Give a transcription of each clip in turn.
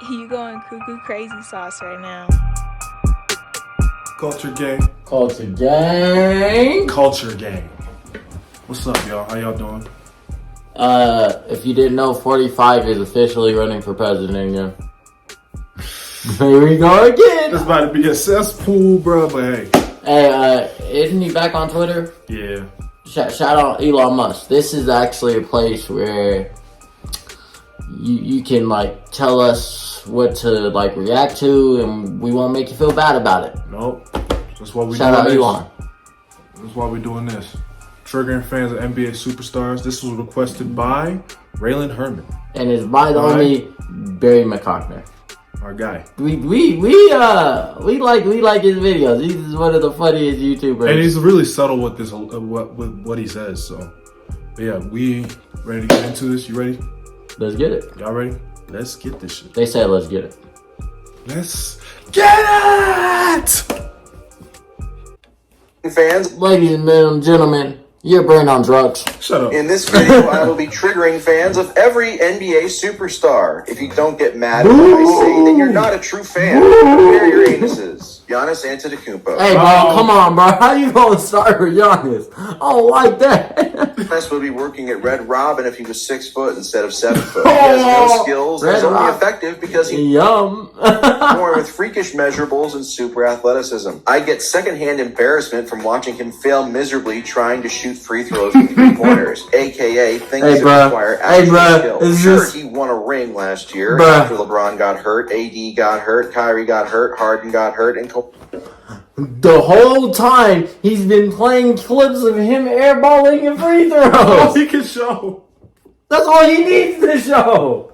You going cuckoo crazy sauce right now. Culture gang. Culture gang. Culture gang. What's up, y'all? How y'all doing? If you didn't know, 45 is officially running for president again. Here we go again. It's about to be a cesspool, bro, but hey. Hey, isn't he back on Twitter? Yeah. Shout out Elon Musk. This is actually a place where you can like tell us what to like react to, and we won't make you feel bad about it. Nope. That's why we Shout out Elon. That's why we're doing this. Triggering fans of NBA superstars. This was requested by Raylan Herman. And it's by the only Barry McCockner. Our guy. We like his videos. He's one of the funniest YouTubers. And he's really subtle with this what he says. So, but yeah, we ready to get into this. You ready? Let's get it. Y'all ready? Let's get this shit. They said let's get it. Let's get it! Fans, Ladies and gentlemen, you're brain on drugs. Shut up. in this video, I will be triggering fans of every NBA superstar. If you don't get mad at what I say, then you're not a true fan. Prepare your anuses. Giannis Antetokounmpo. Hey, bro, come on, bro. How you gonna start with Giannis? I don't like that. Giannis would be working at Red Robin if he was 6 foot instead of 7 foot. He has no skills and is only effective because he's Yum. born with freakish measurables and super athleticism. I get secondhand embarrassment from watching him fail miserably trying to shoot free throws with 3-pointers, aka things that require actual skill. Sure, he won a ring last year after LeBron got hurt, AD got hurt, Kyrie got hurt, Harden got hurt, and the whole time he's been playing clips of him airballing and free throws. All he can show. That's all he needs to show.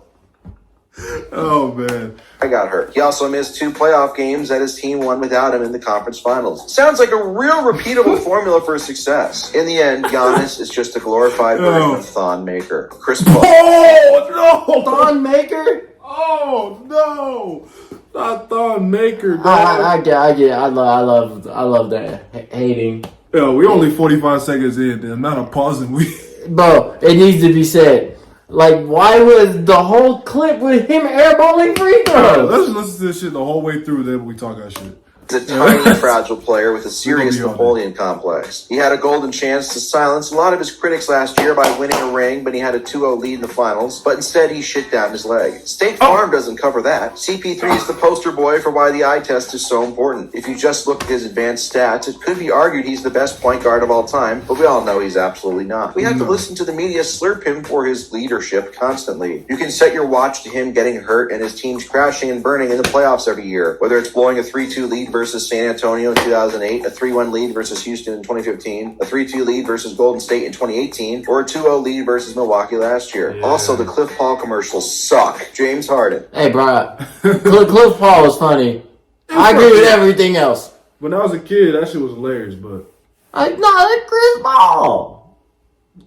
Oh, man. I got hurt. He also missed 2 playoff games that his team won without him in the conference finals. Sounds like a real repeatable formula for success. In the end, Giannis is just a glorified version of Thon Maker. Chris Paul. Oh, no! Thon Maker? Oh, no! Not Thon Maker, dog. I get. I love that hating. Yo, we only 45 seconds in. The amount of pausing we... Bro, it needs to be said. Like, why was the whole clip with him airballing free throws? Let's listen to this shit the whole way through, then we talk that shit. He's a tiny, fragile player with a serious Napoleon complex. He had a golden chance to silence a lot of his critics last year by winning a ring, but he had a 2-0 lead in the finals. But instead, he shit down his leg. State Farm doesn't cover that. CP3 is the poster boy for why the eye test is so important. If you just look at his advanced stats, it could be argued he's the best point guard of all time, but we all know he's absolutely not. We have to listen to the media slurp him for his leadership constantly. You can set your watch to him getting hurt and his teams crashing and burning in the playoffs every year, whether it's blowing a 3-2 lead versus San Antonio in 2008, a 3-1 lead versus Houston in 2015, a 3-2 lead versus Golden State in 2018, or a 2-0 lead versus Milwaukee last year. Yeah. Also, the Cliff Paul commercials suck. James Harden. Hey, bro. Cliff Paul was funny. I agree with everything else. When I was a kid, that shit was hilarious, but... That's Chris Paul.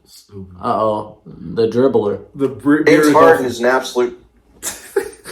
Stupid. Uh-oh. The dribbler. James Harden is an absolute...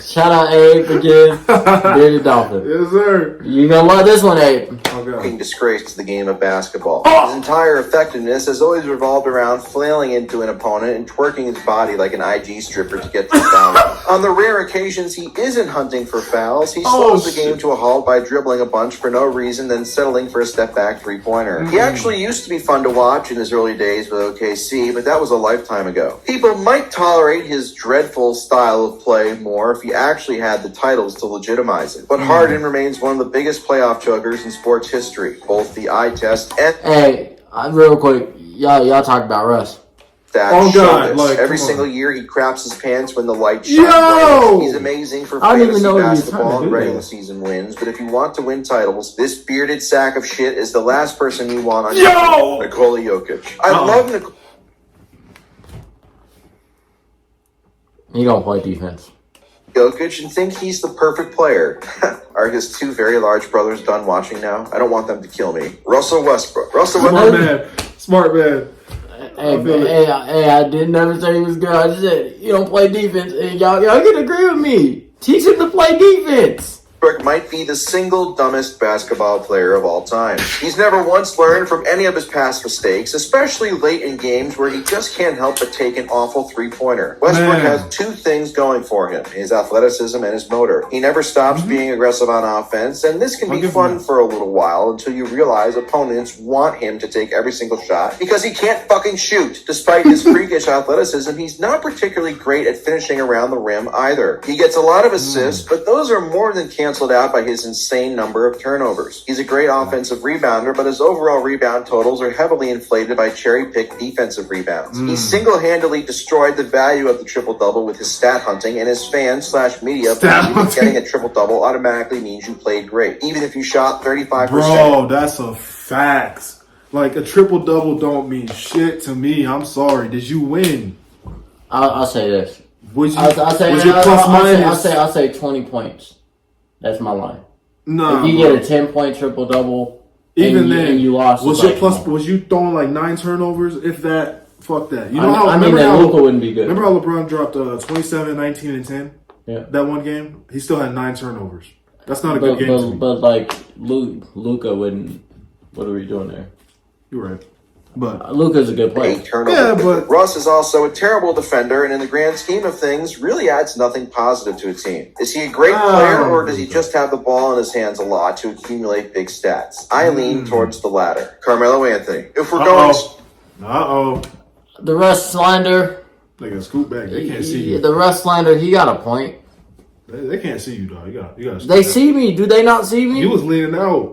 Shout out Abe again. Bearded Dolphin. Yes, sir. You gonna love this one, Abe. Fucking disgrace to the game of basketball. His entire effectiveness has always revolved around flailing into an opponent and twerking his body like an IG stripper to get the foul. On the rare occasions he isn't hunting for fouls, he slows the game to a halt by dribbling a bunch for no reason, then settling for a step-back 3-pointer. He actually used to be fun to watch in his early days with OKC, but that was a lifetime ago. People might tolerate his dreadful style of play more if he actually had the titles to legitimize it. But Harden remains one of the biggest playoff chuggers in sports history. Both the eye test and... Hey, real quick, y'all talk about Russ. Every single year he craps his pants when the lights shine bright. He's amazing for fantasy basketball and regular season wins, but if you want to win titles, this bearded sack of shit is the last person you want on your Nikola Jokic. I love Nikola. He don't play defense. Jokic and think he's the perfect player. Are his 2 very large brothers done watching now? I don't want them to kill me. Russell Westbrook. Smart man. Hey, I didn't never say he was good. I just said he don't play defense. And y'all can agree with me. Teach him to play defense. Westbrook might be the single dumbest basketball player of all time. He's never once learned from any of his past mistakes, especially late in games where he just can't help but take an awful three-pointer. Westbrook has two things going for him, his athleticism and his motor. He never stops being aggressive on offense, and this can be fun for a little while until you realize opponents want him to take every single shot because he can't fucking shoot. Despite his freakish athleticism, he's not particularly great at finishing around the rim either. He gets a lot of assists, but those are more than canceled out by his insane number of turnovers. He's a great offensive rebounder, but his overall rebound totals are heavily inflated by cherry-picked defensive rebounds. He single-handedly destroyed the value of the triple-double with his stat hunting, and his fans/media believe that getting a triple-double automatically means you played great, even if you shot 35%. Bro, that's a fact. Like, a triple-double don't mean shit to me. I'm sorry. Did you win? I'll say this. I'll say 20 points. That's my line. No. If you get a 10-point triple-double and you lost. Was you throwing like 9 turnovers? If that, fuck that. You know Luka wouldn't be good. Remember how LeBron dropped 27, 19, and 10? Yeah. That one game? He still had 9 turnovers. That's not a good game to me. But like, Luka wouldn't. What are we doing there? You're right. But Luka's a good player. But Russ is also a terrible defender, and in the grand scheme of things, really adds nothing positive to a team. Is he a great player, or does he just have the ball in his hands a lot to accumulate big stats? I lean towards the latter. Carmelo Anthony. If we're going... The Russ slander. They got scoot back. They can't see you. The Russ slander, he got a point. They can't see you, dog. You got. They see me. Do they not see me? You was leaning out.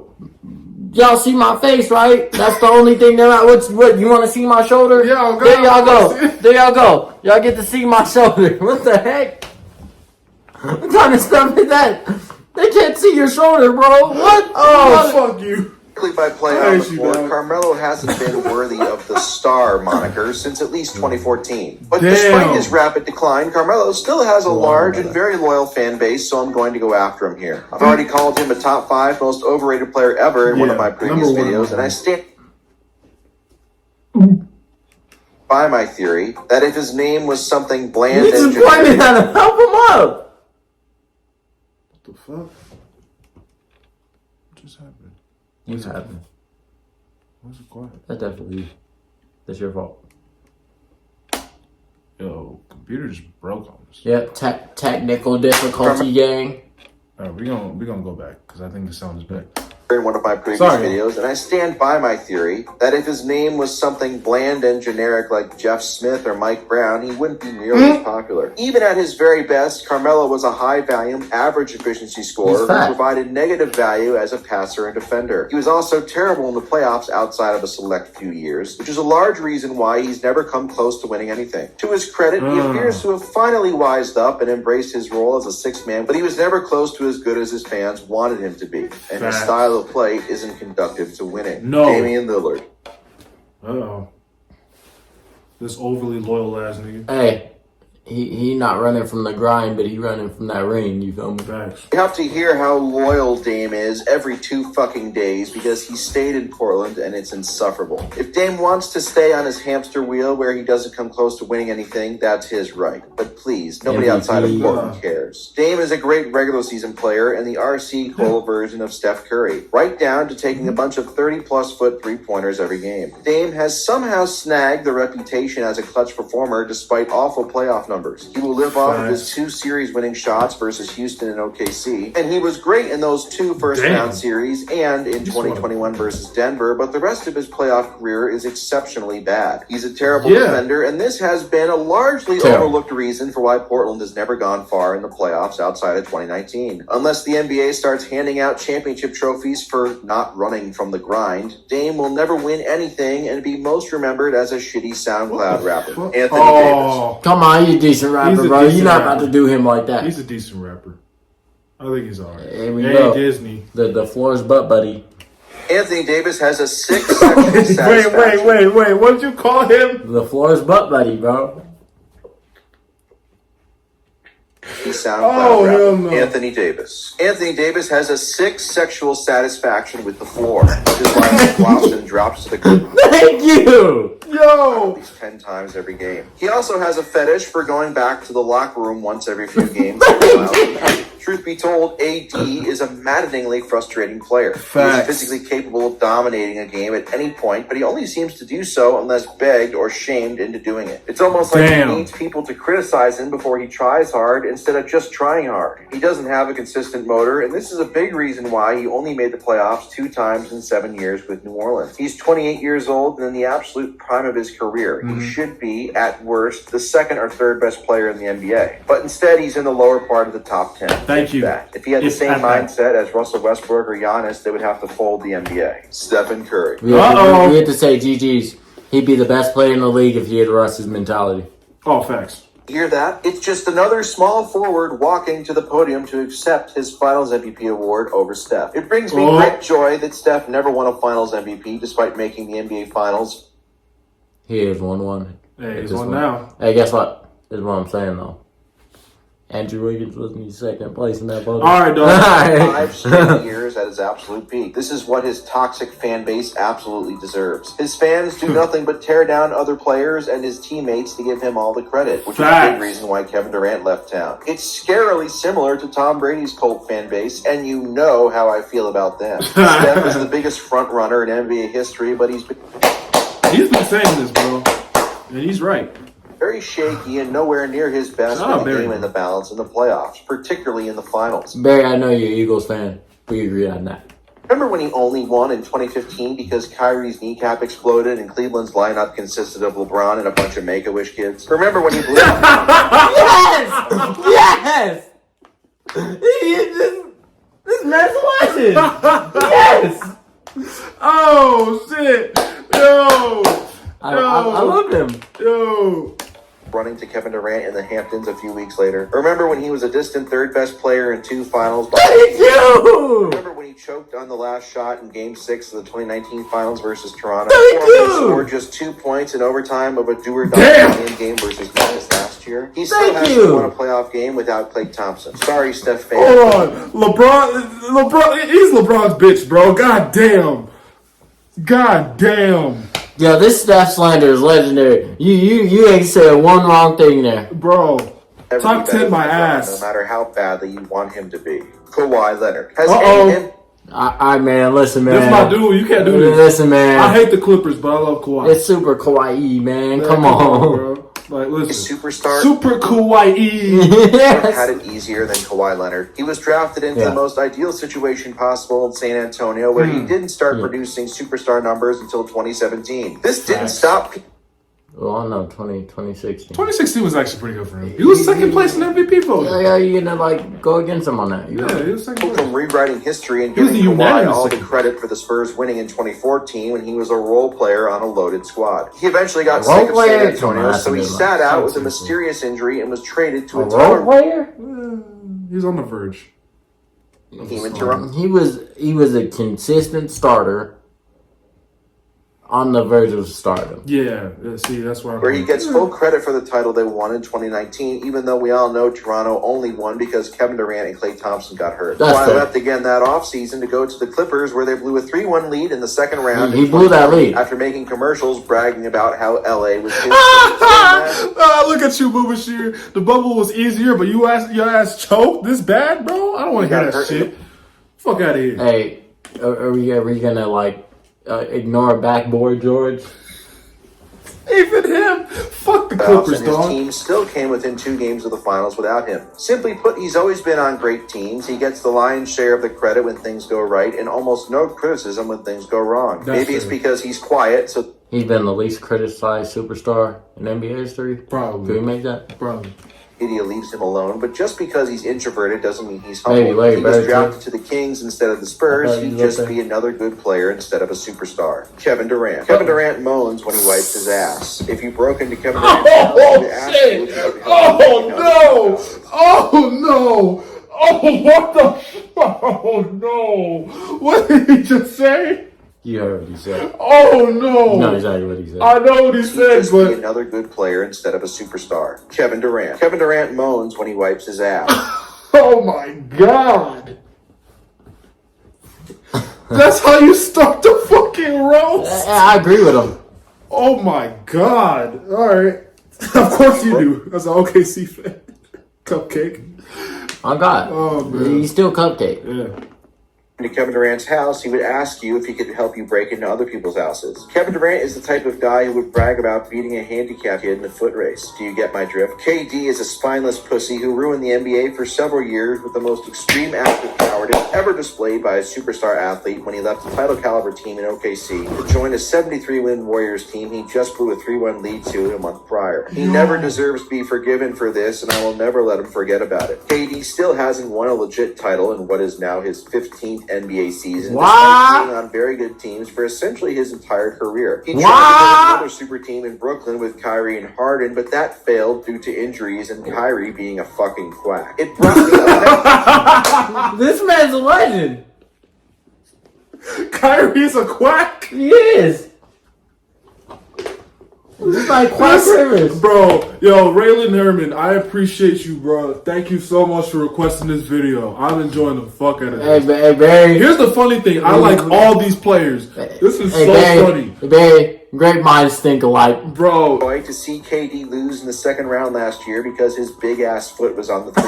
Y'all see my face, right? That's the only thing they're not. What you want to see my shoulder? There y'all go. Y'all get to see my shoulder. What the heck? What kind of stuff is that? They can't see your shoulder, bro. What? Fuck you. By play on the court, Carmelo hasn't been worthy of the star moniker since at least 2014. But despite his rapid decline, Carmelo still has a large and very loyal fan base, so I'm going to go after him here. I've already called him a top 5 most overrated player ever in one of my previous videos, and I stand by my theory that if his name was something bland and generic... pointing at him. Help him up! What the fuck? What just happened? What's happening? What's it quiet? That's your fault. Yo, computer just broke on us. Yep, technical difficulty, gang. Alright, we gonna go back because I think the sound is back. In one of my previous videos, and I stand by my theory that if his name was something bland and generic like Jeff Smith or Mike Brown, he wouldn't be nearly as popular. Even at his very best, Carmelo was a high-volume, average efficiency scorer who provided negative value as a passer and defender. He was also terrible in the playoffs outside of a select few years, which is a large reason why he's never come close to winning anything. To his credit, he appears to have finally wised up and embraced his role as a sixth man, but he was never close to as good as his fans wanted him to be, and his style of play isn't conducive to winning. Damian Lillard. This overly loyal ass nigga. Hey, he not running from the grind, but he running from that ring. You feel me? Facts. You have to hear how loyal Dame is every 2 fucking days because he stayed in Portland and it's insufferable. If Dame wants to stay on his hamster wheel where he doesn't come close to winning anything, that's his right. But please, nobody outside of Portland cares. Dame is a great regular season player and the RC Cole version of Steph Curry, right down to taking a bunch of 30-plus foot three-pointers every game. Dame has somehow snagged the reputation as a clutch performer despite awful playoff numbers. He will live off of his 2 series-winning shots versus Houston and OKC, and he was great in those 2 first-round series and in 2021 versus Denver, but the rest of his playoff career is exceptionally bad. He's a terrible defender, and this has been a largely overlooked reason for why Portland has never gone far in the playoffs outside of 2019. Unless the NBA starts handing out championship trophies for not running from the grind, Dame will never win anything and be most remembered as a shitty SoundCloud rapper. Anthony Davis. Come on, you decent rapper, bro. You're not about to do him like that. He's a decent rapper. I think he's alright. Hey, Disney. The floor's butt buddy. Anthony Davis has a 6 sexual satisfaction. Wait. What did you call him? The floor's butt buddy, bro. Hell no. Anthony Davis. Anthony Davis has a 6 sexual satisfaction with the floor. His line flops and drops to the ground. Thank you! Yo! At least 10 times every game. He also has a fetish for going back to the locker room once every few games. Truth be told, AD is a maddeningly frustrating player. Facts. He is physically capable of dominating a game at any point, but he only seems to do so unless begged or shamed into doing it. It's almost like he needs people to criticize him before he tries hard instead of just trying hard. He doesn't have a consistent motor, and this is a big reason why he only made the playoffs 2 times in 7 years with New Orleans. He's 28 years old and in the absolute prime of his career. He should be, at worst, the second or third best player in the NBA. But instead, he's in the lower part of the top 10. Thank you. If he had the same mindset as Russell Westbrook or Giannis, they would have to fold the NBA. Stephen Curry. We had to say GG's. He'd be the best player in the league if he had Russ's mentality. Oh, facts. Hear that? It's just another small forward walking to the podium to accept his Finals MVP award over Steph. It brings me great joy that Steph never won a Finals MVP despite making the NBA Finals. He has won one. Hey, he's won now. Hey, guess what? This is what I'm saying, though. Andrew Wiggins was in second place in that vote. All right, dog. 5 straight years at his absolute peak. This is what his toxic fan base absolutely deserves. His fans do nothing but tear down other players and his teammates to give him all the credit, which is a big reason why Kevin Durant left town. It's scarily similar to Tom Brady's cult fan base, and you know how I feel about them. Steph is the biggest front runner in NBA history, but he's been saying this, bro, and he's right. Very shaky and nowhere near his best when the game in the balance in the playoffs, particularly in the finals. Barry, I know you're an Eagles fan. We agree on that. Remember when he only won in 2015 because Kyrie's kneecap exploded and Cleveland's lineup consisted of LeBron and a bunch of Make-A-Wish kids? Remember when he blew... Yes! This man's legend! Yes! Oh, shit! Yo! I love him. Yo! Running to Kevin Durant in the Hamptons a few weeks later. Remember when he was a distant third best player in 2 finals? Thank you! Remember when he choked on the last shot in Game 6 of the 2019 Finals versus Toronto? Thank you! He scored just 2 points in overtime of a do-or-die game versus Memphis last year. He still hasn't won a playoff game without Klay Thompson. Sorry, Steph fans. Hold on. LeBron, he's LeBron's bitch, bro. God damn. God damn. Yo, this Steph slander is legendary. You ain't said one wrong thing there. Bro, top 10 my ass. No matter how badly you want him to be. Kawhi Leonard. Has man, listen, man. That's my dude. You can't do this. Listen, man. I hate the Clippers, but I love Kawhi. It's super kawaii, man. Come on, bro. Like, listen. Superstar. Super Kawhi. Had it easier than Kawhi Leonard. He was drafted into the most ideal situation possible in San Antonio, where he didn't start producing superstar numbers until 2017. This didn't stop. Well, no, 2016. 2016 was actually pretty good for him. He was second place in MVP voting. Yeah, you're gonna go against him on that. He was second place. From rewriting history and giving Kawhi all the credit for the Spurs winning in 2014 when he was a role player on a loaded squad. He eventually got sick of San Antonio, so he sat out with a mysterious injury and was traded to a role player. He's on the verge. He was a consistent starter. On the verge of stardom. Yeah, see, that's where he gets full credit for the title they won in 2019, even though we all know Toronto only won because Kevin Durant and Klay Thompson got hurt. Kawhi left again that offseason to go to the Clippers, where they blew a 3-1 lead in the second round. He blew that lead. After making commercials bragging about how LA was his look at you, Boo Bashir. The bubble was easier, but your ass choked this bad, bro? I don't want to hear that shit. Fuck out of here. Hey, are we gonna, ignore backboard George? Even him. Fuck the Clippers, and his dog. team still came within 2 games of the finals without him. Simply put, he's always been on great teams. He gets the lion's share of the credit when things go right and almost no criticism when things go wrong. Maybe it's because he's quiet, so... He's been the least criticized superstar in NBA history? Probably. Can we make that? Probably. Media leaves him alone, but just because he's introverted doesn't mean he's humble. Hey, if he was drafted to the Kings instead of the Spurs, he'd just be another good player instead of a superstar. Kevin Durant. Kevin Durant moans when he wipes his ass. If you broke into Kevin Durant's house, shit! Oh no! Oh no! Oh what the? Oh no! What did he just say? You heard what he said. Oh no! You know exactly what he said. I know what he said, but be another good player instead of a superstar. Kevin Durant. Kevin Durant moans when he wipes his ass. Oh my god! That's how you start the fucking roast. I agree with him. Oh my god! All right, of course you do. That's an OKC fan. Cupcake. On God. Oh, man. He's still cupcake. Yeah. To Kevin Durant's house, he would ask you if he could help you break into other people's houses. Kevin Durant is the type of guy who would brag about beating a handicapped kid in a foot race. Do you get my drift? KD is a spineless pussy who ruined the NBA for several years with the most extreme act of cowardice ever displayed by a superstar athlete when he left a title caliber team in OKC to join a 73-win Warriors team he just blew a 3-1 lead to a month prior. He never deserves to be forgiven for this, and I will never let him forget about it. KD still hasn't won a legit title in what is now his 15th NBA season, despite being on very good teams for essentially his entire career. He tried to build another super team in Brooklyn with Kyrie and Harden, but that failed due to injuries and Kyrie being a fucking quack. It brought me up. This man's a legend. Kyrie's a quack? He is. It's like Quack Rivers. Bro, yo, Raylan Herman, I appreciate you, bro. Thank you so much for requesting this video. I'm enjoying the fuck out of it. Hey, Barry. Here's the funny thing. I like all these players. This is so funny. Barry, great minds think alike. Bro. Going to see KD lose in the second round last year because his big-ass foot was on the 3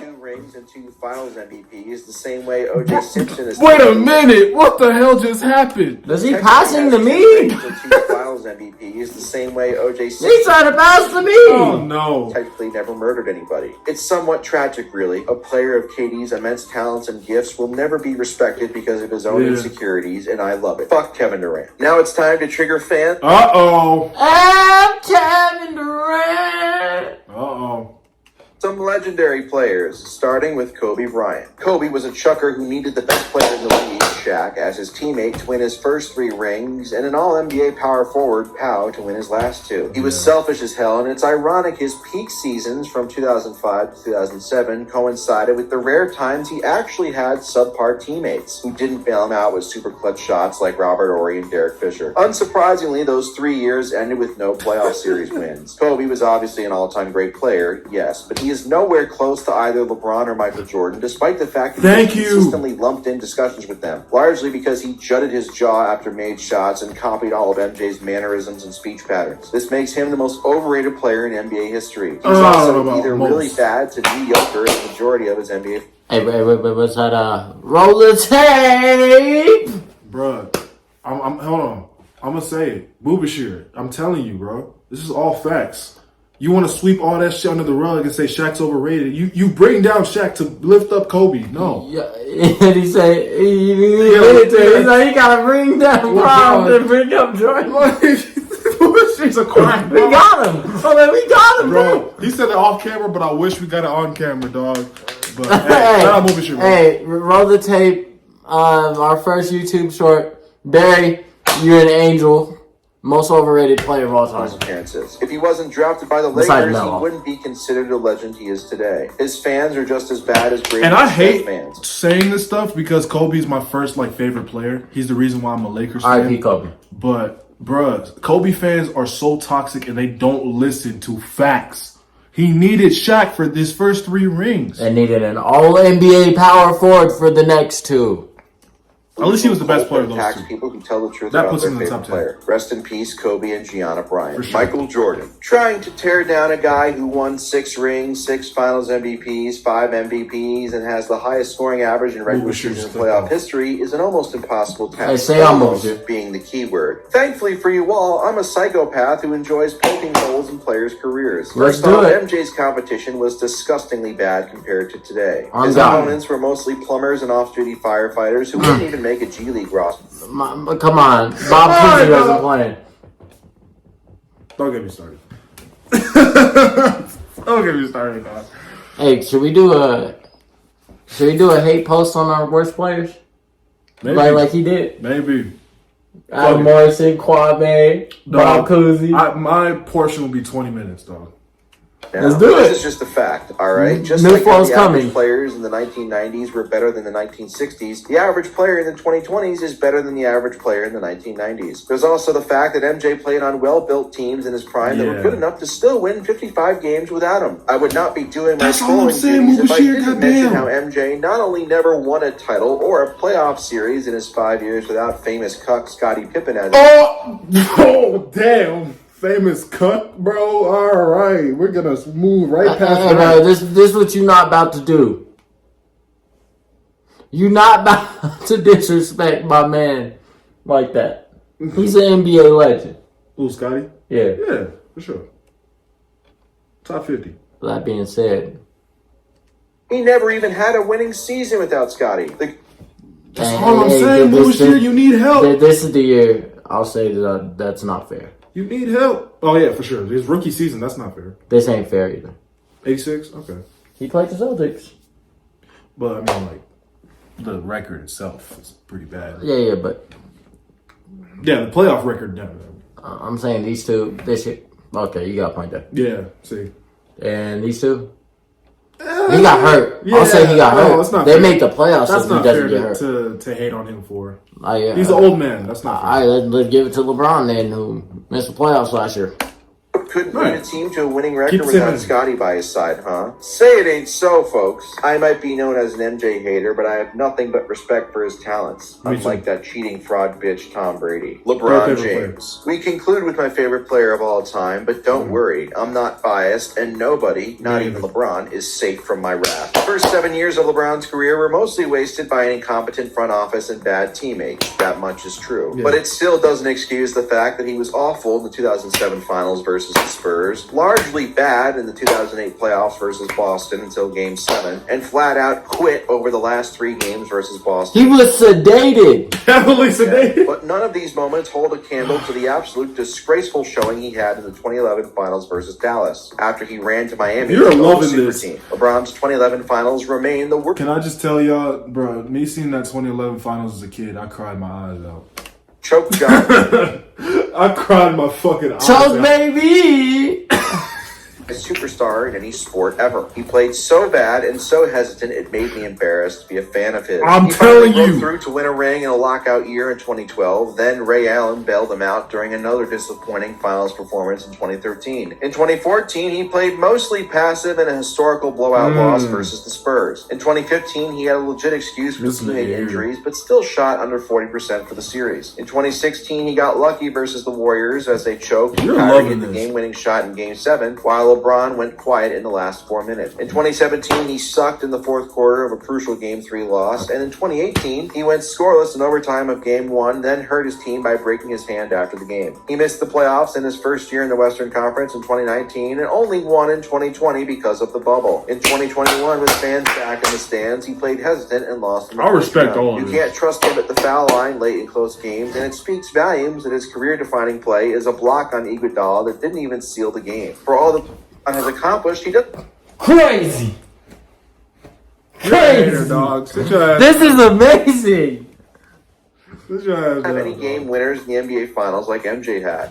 2 rings and 2 finals MVPs, the same way O.J. Simpson is... Wait a minute. What the hell just happened? Does he passing to me? 2 finals MVPs, the same way O.J. Simpson... He's trying to pass to me. Oh, no. Technically never murdered anybody. It's somewhat tragic, really. A player of KD's immense talents and gifts will never be respected because of his own insecurities, and I love it. Fuck Kevin Durant. Now it's time to trigger fan... Uh-oh. I'm Kevin Durant. Uh-oh. Some legendary players, starting with Kobe Bryant. Kobe was a chucker who needed the best player in the league, Shaq, as his teammate to win his first 3 rings, and an all-NBA power forward, Pow, to win his last 2. He was selfish as hell, and it's ironic his peak seasons from 2005 to 2007 coincided with the rare times he actually had subpar teammates who didn't bail him out with super clutch shots like Robert Horry and Derek Fisher. Unsurprisingly, those 3 years ended with no playoff series wins. Kobe was obviously an all-time great player, yes, but he is nowhere close to either LeBron or Michael Jordan, despite the fact that he consistently lumped in discussions with them, largely because he jutted his jaw after made shots and copied all of MJ's mannerisms and speech patterns. This makes him the most overrated player in NBA history. He's also either really bad to mediocre in the majority of his NBA. Hey, what's that? Roll the tape! Bruh, I'm hold on. I'm gonna say it. Boobashir, I'm telling you, bro. This is all facts. You want to sweep all that shit under the rug and say Shaq's overrated. You bring down Shaq to lift up Kobe. No. Yeah, and he said he gotta bring down Bron to bring up Jordan. She's a quack. We got him. Oh man, we got him, bro. He said it off camera, but I wish we got it on camera, dog. But hey, shout out Boobashir, bro. Hey, roll the tape. Our first YouTube short. Barry, you're an angel. Most overrated player of all time. Appearances. If he wasn't drafted by the Lakers, he wouldn't be considered a legend he is today. His fans are just as bad as great. And I hate fans saying this stuff because Kobe's my first favorite player. He's the reason why I'm a Lakers fan. R.I.P. Kobe. But bruh, Kobe fans are so toxic and they don't listen to facts. He needed Shaq for his first 3 rings. And needed an all-NBA power forward for the next 2. At least he was the best player of those 2. People who tell the truth that about puts their him in the favorite top 10. player. Rest in peace, Kobe and Gianna Bryant. Sure. Michael Jordan. Trying to tear down a guy who won 6 rings, 6 finals MVPs, 5 MVPs, and has the highest scoring average in regular season playoff history is an almost impossible task. Hey, say almost being the key word. Thankfully for you all, I'm a psychopath who enjoys poking holes in players' careers. Let's First do off, it. MJ's competition was disgustingly bad compared to today. I'm His down. opponents were mostly plumbers and off-duty firefighters who wouldn't even make a G League roster. Come on, Bob Cousy wasn't playing. Don't get me started. Don't get me started, dog. Hey, should we do a hate post on our worst players? Maybe. Like he did? Maybe. Adam Morrison, Kwame, Bob Cousy. My portion will be 20 minutes, dog. Now, let's do it. This is just a fact, all right? Just New like fall's the average coming. players in the 1990s were better than the 1960s, the average player in the 2020s is better than the average player in the 1990s. There's also the fact that MJ played on well-built teams in his prime that were good enough to still win 55 games without him. I would not be doing my scrolling duties if I didn't mention how MJ not only never won a title or a playoff series in his 5 years without famous cuck Scottie Pippen as Oh, damn. Famous cuck, bro. All right, we're gonna move right past Hey, that. bro, this is what you're not about to do. You're not about to disrespect my man like that. He's an NBA legend. Ooh, Scotty? Yeah. Yeah, for sure. Top 50. That being said, He never even had a winning season without Scotty. That's all I'm saying, this Bullshit. You need help. This is the year I'll say that that's not fair. You need help. Oh, yeah, for sure. His rookie season, that's not fair. This ain't fair either. 86? Okay. He played the Celtics. But, I mean, like, the record itself is pretty bad. Yeah, but Yeah, the playoff record, definitely. I'm saying these two, this year. Okay, you got a point there. Yeah, see. And these two? He got hurt. Yeah, I'll say he got hurt. that's not They fair. make the playoffs That's if he not doesn't fair get hurt. to hate on him for. Yeah. He's an old man. That's not fair. All right, let's give it to LeBron then, who missed the playoffs last year. Couldn't Right. lead a team to a winning record Keep without Simmons. Scotty by his side, huh? Say it ain't so, folks. I might be known as an MJ hater, but I have nothing but respect for his talents. Me Unlike too. that cheating fraud bitch Tom Brady. Your LeBron favorite James. We conclude with my favorite player of all time, but don't worry, I'm not biased, and nobody, not even LeBron, is safe from my wrath. The first 7 years of LeBron's career were mostly wasted by an incompetent front office and bad teammates. That much is true. Yeah. But it still doesn't excuse the fact that he was awful in the 2007 finals versus the Spurs, largely bad in the 2008 playoffs versus Boston until Game 7, and flat out quit over the last 3 games versus Boston. He was sedated. Heavily sedated. But none of these moments hold a candle to the absolute disgraceful showing he had in the 2011 finals versus Dallas, after he ran to Miami You're to loving super this. team. LeBron's 2011 finals remain the worst. Can I just tell y'all, bro, me seeing that 2011 finals as a kid, I cried my eyes out. Choke job. I cried my fucking eyes Choke, out. baby. A superstar in any sport ever. He played so bad and so hesitant it made me embarrassed to be a fan of his. I'm He finally telling broke you. through to win a ring in a lockout year in 2012. Then Ray Allen bailed him out during another disappointing finals performance in 2013. In 2014, he played mostly passive in a historical blowout loss versus the Spurs. In 2015, he had a legit excuse for Listen to teammate you. injuries, but still shot under 40% for the series. In 2016, he got lucky versus the Warriors as they choked. You're Kyrie loving hit the this. game-winning shot in Game 7, while LeBron went quiet in the last 4 minutes. In 2017, he sucked in the fourth quarter of a crucial Game 3 loss, and in 2018, he went scoreless in overtime of Game 1, then hurt his team by breaking his hand after the game. He missed the playoffs in his first year in the Western Conference in 2019, and only won in 2020 because of the bubble. In 2021, with fans back in the stands, he played hesitant and lost in the I first respect round. all of You this. can't trust him at the foul line late in close games, and it speaks volumes that his career-defining play is a block on Iguodala that didn't even seal the game. For all the has accomplished, he doesn't Crazy. You're a hater, Crazy. dog. Sit your ass This down. is amazing. Sit your ass have down, any game winners in the NBA Finals like MJ had.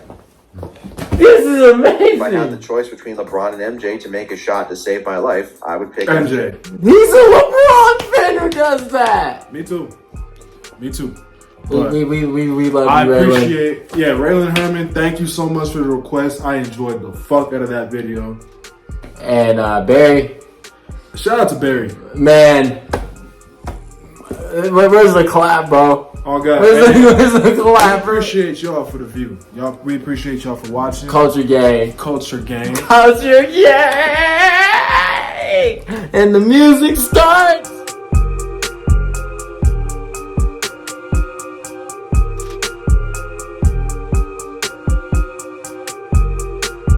This is If I had the amazing. choice between LeBron and MJ to make a shot to save my life, I would pick MJ. He's a LeBron fan who does that. Me too. Me too. We But love I you, Raylan. appreciate, Raylan Herman, thank you so much for the request. I enjoyed the fuck out of that video. And Barry, Shout out to Barry. man, where's the clap, bro? Oh God, Where's the I clap? appreciate y'all for the view. We appreciate y'all for watching. Culture gang. Culture Gang. Culture gang. And the music starts.